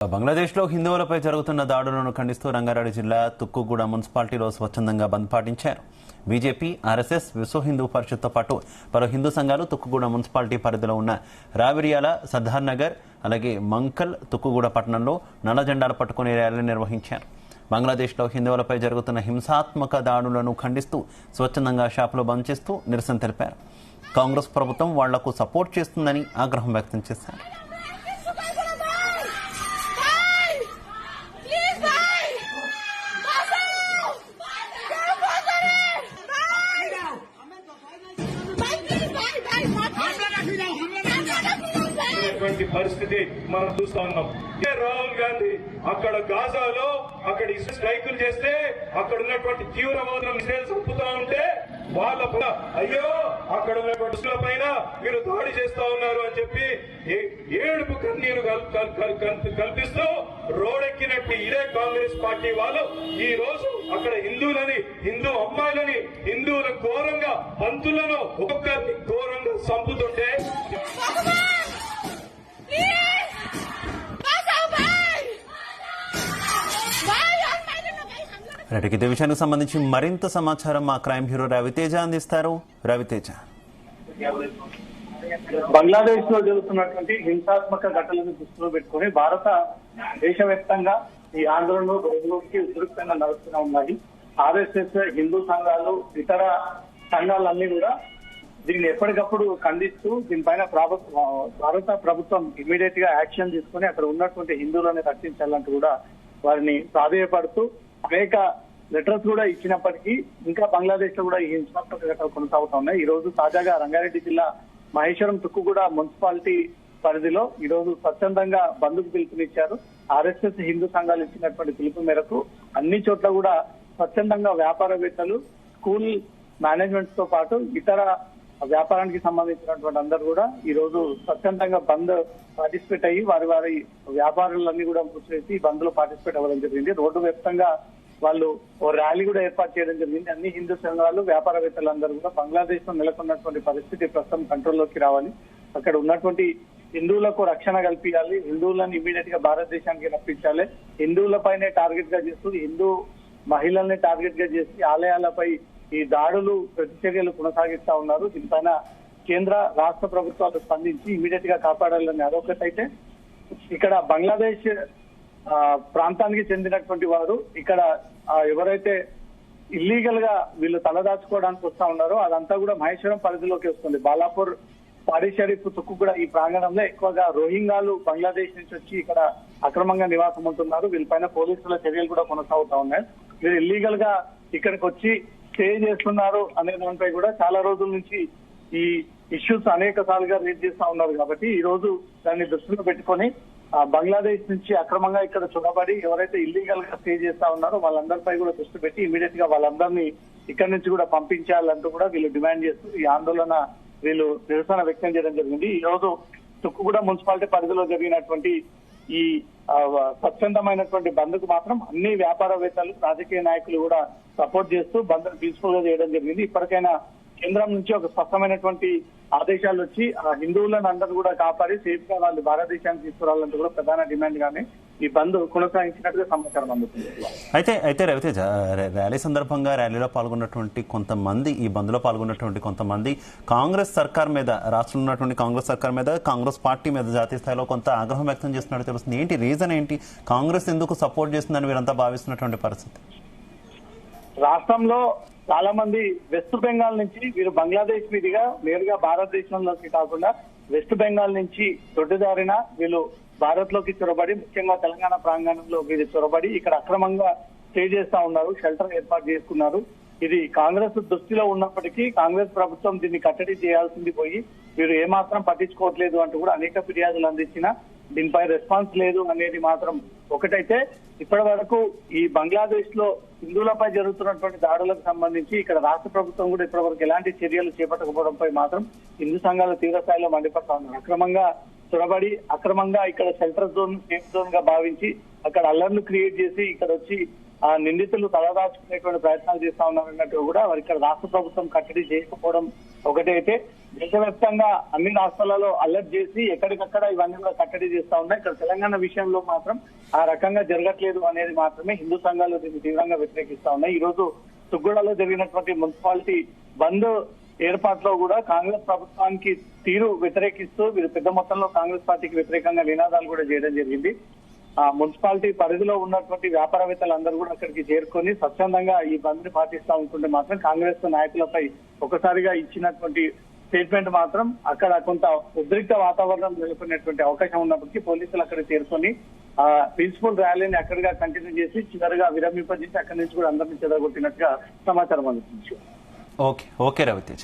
బంగ్లాదేశ్లో హిందువులపై జరుగుతున్న దాడులను ఖండిస్తూ రంగారెడ్డి జిల్లా తుక్కుగూడ మున్సిపాలిటీలో స్వచ్ఛందంగా బంద్ పాటించారు. బీజేపీ, ఆర్ఎస్ఎస్, విశ్వ హిందూ పరిషత్తో పాటు పలు హిందూ సంఘాలు తుక్కుగూడ మున్సిపాలిటీ పరిధిలో ఉన్న రావిరియాల, సర్దార్ నగర్, అలాగే మంకల్, తుక్కుగూడ పట్టణంలో నల్ల జెండాలు పట్టుకుని ర్యాలీ నిర్వహించారు. బంగ్లాదేశ్లో హిందువులపై జరుగుతున్న హింసాత్మక దాడులను ఖండిస్తూ స్వచ్ఛందంగా షాపులు బంద్ చేస్తూ నిరసన తెలిపారు. కాంగ్రెస్ ప్రభుత్వం వాళ్లకు సపోర్ట్ చేస్తుందని ఆగ్రహం వ్యక్తం చేశారు. పరిస్థితి మనం చూస్తా ఉన్నాం. రాహుల్ గాంధీ అక్కడ గాజాలో అక్కడ స్ట్రైకులు చేస్తే అక్కడ ఉన్నటువంటి తీవ్రవాదులను మిసైల్స్ చంపుతా ఉంటే వాళ్ళ అయ్యో అక్కడ ఉన్నటువంటి పైన మీరు దాడి చేస్తా ఉన్నారు అని చెప్పి ఏడుపు కన్నీరు కల్పిస్తూ రోడెక్కినట్టు ఇదే కాంగ్రెస్ పార్టీ వాళ్ళు ఈ రోజు అక్కడ హిందువులని, హిందూ అమ్మాయిలని, హిందువుల ఘోరంగా పంతులను ఒక్కొక్కరిని ఘోరంగా చంపుతుంటే ఇదే విషయానికి సంబంధించి మరింత సమాచారం మా క్రైమ్ బ్యూరో రవితేజ అందిస్తారు. రవితేజ, బంగ్లాదేశ్ లో జరుగుతున్నటువంటి హింసాత్మక ఘటనలను దృష్టిలో పెట్టుకుని భారత దేశవ్యాప్తంగా ఈ ఆందోళనలు రోజుకి ఉధృతంగా నడుస్తూనే ఉన్నాయి. ఆర్ఎస్ఎస్, హిందూ సంఘాలు, ఇతర సంఘాలన్నీ కూడా దీన్ని ఎప్పటికప్పుడు ఖండిస్తూ దీనిపైన భారత ప్రభుత్వం ఇమీడియట్ గా యాక్షన్ తీసుకుని అక్కడ ఉన్నటువంటి హిందువులను రక్షించాలంటూ కూడా వారిని ప్రాధేయపడుతూ అనేక లెటర్స్ కూడా ఇచ్చినప్పటికీ ఇంకా బంగ్లాదేశ్ లో కూడా ఈ హింసాత్మక ఘటనలు కొనసాగుతా ఉన్నాయి. ఈ రోజు తాజాగా రంగారెడ్డి జిల్లా మహేశ్వరం తుక్కుగూడ మున్సిపాలిటీ పరిధిలో ఈ రోజు స్వచ్ఛందంగా బంద్కు పిలుపునిచ్చారు. ఆర్ఎస్ఎస్, హిందూ సంఘాలు ఇచ్చినటువంటి పిలుపు మేరకు అన్ని చోట్ల కూడా స్వచ్ఛందంగా వ్యాపారవేత్తలు, స్కూల్ మేనేజ్మెంట్ తో పాటు ఇతర వ్యాపారానికి సంబంధించినటువంటి అందరూ కూడా ఈ రోజు స్వచ్ఛందంగా బంద్ పార్టిసిపేట్ అయ్యి వారి వ్యాపారులన్నీ కూడా మూసివేసి బంద్ లో పార్టిసిపేట్ అవ్వడం జరిగింది. రోడ్డు వ్యాప్తంగా వాళ్ళు ఓ ర్యాలీ కూడా ఏర్పాటు చేయడం జరిగింది. అన్ని హిందూ సంఘాలు, వ్యాపారవేత్తలందరూ కూడా బంగ్లాదేశ్ లో నెలకొన్నటువంటి పరిస్థితి ప్రస్తుతం కంట్రోల్లోకి రావాలి, అక్కడ ఉన్నటువంటి హిందువులకు రక్షణ కల్పించాలి, హిందువులను ఇమీడియట్ గా భారతదేశానికి రప్పించాలి, హిందువులపైనే టార్గెట్ గా చేస్తూ హిందూ మహిళల్ని టార్గెట్ గా చేసి ఆలయాలపై ఈ దాడులు, ప్రతిచర్యలు కొనసాగిస్తా ఉన్నారు. దీనిపైన కేంద్ర, రాష్ట్ర ప్రభుత్వాలు స్పందించి ఇమీడియట్ గా కాపాడాలని అదొకటైతే ఇక్కడ బంగ్లాదేశ్ ప్రాంతానికి చెందినటువంటి వారు ఇక్కడ ఎవరైతే ఇల్లీగల్ గా వీళ్ళు తలదాచుకోవడానికి వస్తా ఉన్నారో అదంతా కూడా మహేశ్వరం పరిధిలోకి వస్తుంది. బాలాపూర్, పాడి షరీఫ్, తుక్కుగూడ ఈ ప్రాంగణంలో ఎక్కువగా రోహింగాలు బంగ్లాదేశ్ నుంచి వచ్చి ఇక్కడ అక్రమంగా నివాసం ఉంటున్నారు. వీళ్ళపైన పోలీసుల చర్యలు కూడా కొనసాగుతా ఉన్నాయి. వీళ్ళు ఇల్లీగల్ గా ఇక్కడికి వచ్చి స్టే చేస్తున్నారు అనే దానిపై కూడా చాలా రోజుల నుంచి ఈ ఇష్యూస్ అనేక సార్లుగా రేజ్ చేస్తా ఉన్నారు. కాబట్టి ఈ రోజు దాన్ని దృష్టిలో పెట్టుకొని బంగ్లాదేశ్ నుంచి అక్రమంగా ఇక్కడ చొరబడి ఎవరైతే ఇల్లీగల్ గా స్టే చేస్తా ఉన్నారో వాళ్ళందరిపై కూడా దృష్టి పెట్టి ఇమీడియట్ గా వాళ్ళందరినీ ఇక్కడి నుంచి కూడా పంపించాలంటూ కూడా వీళ్ళు డిమాండ్ చేస్తూ ఈ ఆందోళన వీళ్ళు నిరసన వ్యక్తం చేయడం జరిగింది. ఈ రోజు తుక్కుగూడ మున్సిపాలిటీ పరిధిలో జరిగినటువంటి ఈ స్వచ్ఛందమైనటువంటి బంద్కు మాత్రం అన్ని వ్యాపారవేత్తలు, రాజకీయ నాయకులు కూడా సపోర్ట్ చేస్తూ బంద్ పీస్ఫుల్ గా చేయడం జరిగింది. ఇప్పటికైనా కేంద్రం నుంచి ఒక స్పష్టమైనటువంటి ఆదేశాలు వచ్చి ఆ హిందువులను అందరూ కూడా కాపాడి సేఫ్ గా వాళ్ళు భారతదేశానికి తీసుకురావాలంటూ కూడా ప్రధాన డిమాండ్ గానే ఈ బంద్ కొనసాగించినట్టుగా సమాచారం అందుతుంది. అయితే రవితేజ, ర్యాలీ సందర్భంగా ర్యాలీలో పాల్గొన్నటువంటి కొంతమంది, ఈ బంద్ లో పాల్గొన్నటువంటి కొంతమంది కాంగ్రెస్ సర్కార్ మీద, రాష్ట్రంలో ఉన్నటువంటి కాంగ్రెస్ సర్కార్ మీద, కాంగ్రెస్ పార్టీ మీద జాతీయ స్థాయిలో కొంత ఆగ్రహం వ్యక్తం చేస్తున్నట్టు తెలుస్తుంది. ఏంటి రీజన్ ఏంటి? కాంగ్రెస్ ఎందుకు సపోర్ట్ చేస్తుందని వీరంతా భావిస్తున్నటువంటి పరిస్థితి? రాష్ట్రంలో చాలా మంది వెస్ట్ బెంగాల్ నుంచి వీరు బంగ్లాదేశ్ మీదుగా నేరుగా భారతదేశంలోకి కాకుండా వెస్ట్ బెంగాల్ నుంచి దొడ్డిదారిన వీళ్ళు భారత్ లోకి చొరబడి, ముఖ్యంగా తెలంగాణ ప్రాంగణంలో వీరు చొరబడి ఇక్కడ అక్రమంగా స్టే చేస్తా ఉన్నారు, షెల్టర్ ఏర్పాటు చేసుకున్నారు. ఇది కాంగ్రెస్ దృష్టిలో ఉన్నప్పటికీ కాంగ్రెస్ ప్రభుత్వం దీన్ని కట్టడి చేయాల్సింది పోయి వీరు ఏమాత్రం పట్టించుకోవట్లేదు అంటూ కూడా అనేక ఫిర్యాదులు అందించినా దీనిపై రెస్పాన్స్ లేదు అనేది మాత్రం ఒకటైతే, ఇప్పటి వరకు ఈ బంగ్లాదేశ్ లో హిందువులపై జరుగుతున్నటువంటి దాడులకు సంబంధించి ఇక్కడ రాష్ట్ర ప్రభుత్వం కూడా ఇప్పటి వరకు ఎలాంటి చర్యలు చేపట్టకపోవడంపై మాత్రం హిందూ సంఘాలు తీవ్రస్థాయిలో మండిపడతా ఉన్నారు. అక్రమంగా చొరబడి అక్రమంగా ఇక్కడ షెల్టర్ జోన్, సేఫ్ జోన్ గా భావించి అక్కడ అల్లర్లు క్రియేట్ చేసి ఇక్కడ వచ్చి ఆ నిందితులు తలదాచుకునేటువంటి ప్రయత్నాలు చేస్తా ఉన్నారన్నట్టు కూడా వారి ఇక్కడ రాష్ట్ర ప్రభుత్వం కట్టడి చేయకపోవడం ఒకటైతే దేశవ్యాప్తంగా అన్ని రాష్ట్రాలలో అలర్ట్ చేసి ఎక్కడికక్కడ ఇవన్నీ కూడా కట్టడి చేస్తా ఉన్నాయి. ఇక్కడ తెలంగాణ విషయంలో మాత్రం ఆ రకంగా జరగట్లేదు అనేది మాత్రమే హిందూ సంఘాలు దీన్ని తీవ్రంగా వ్యతిరేకిస్తా ఉన్నాయి. ఈ రోజు తుగ్గూడలో జరిగినటువంటి మున్సిపాలిటీ బంద్ ఏర్పాట్లో కూడా కాంగ్రెస్ ప్రభుత్వానికి తీరు వ్యతిరేకిస్తూ వీరు పెద్ద మొత్తంలో కాంగ్రెస్ పార్టీకి వ్యతిరేకంగా నినాదాలు కూడా చేయడం జరిగింది. ఆ మున్సిపాలిటీ పరిధిలో ఉన్నటువంటి వ్యాపారవేత్తలందరూ కూడా అక్కడికి చేరుకొని స్వచ్ఛందంగా ఈ బంద్ ని పాటిస్తా ఉంటుంటే మాత్రం కాంగ్రెస్ నాయకులపై ఒకసారిగా ఇచ్చినటువంటి స్టేట్మెంట్ మాత్రం అక్కడ కొంత ఉద్రిక్త వాతావరణం నెలకొనేటువంటి అవకాశం ఉన్నప్పటికీ పోలీసులు అక్కడ చేరుకొని ఆ పీస్ఫుల్ ర్యాలీని అక్కడిగా కంటిన్యూ చేసి చివరిగా విరమింపజేసి అక్కడి నుంచి కూడా అందరినీ చెదగొట్టినట్టుగా సమాచారం అందుతుంది. ఓకే రవితేజ.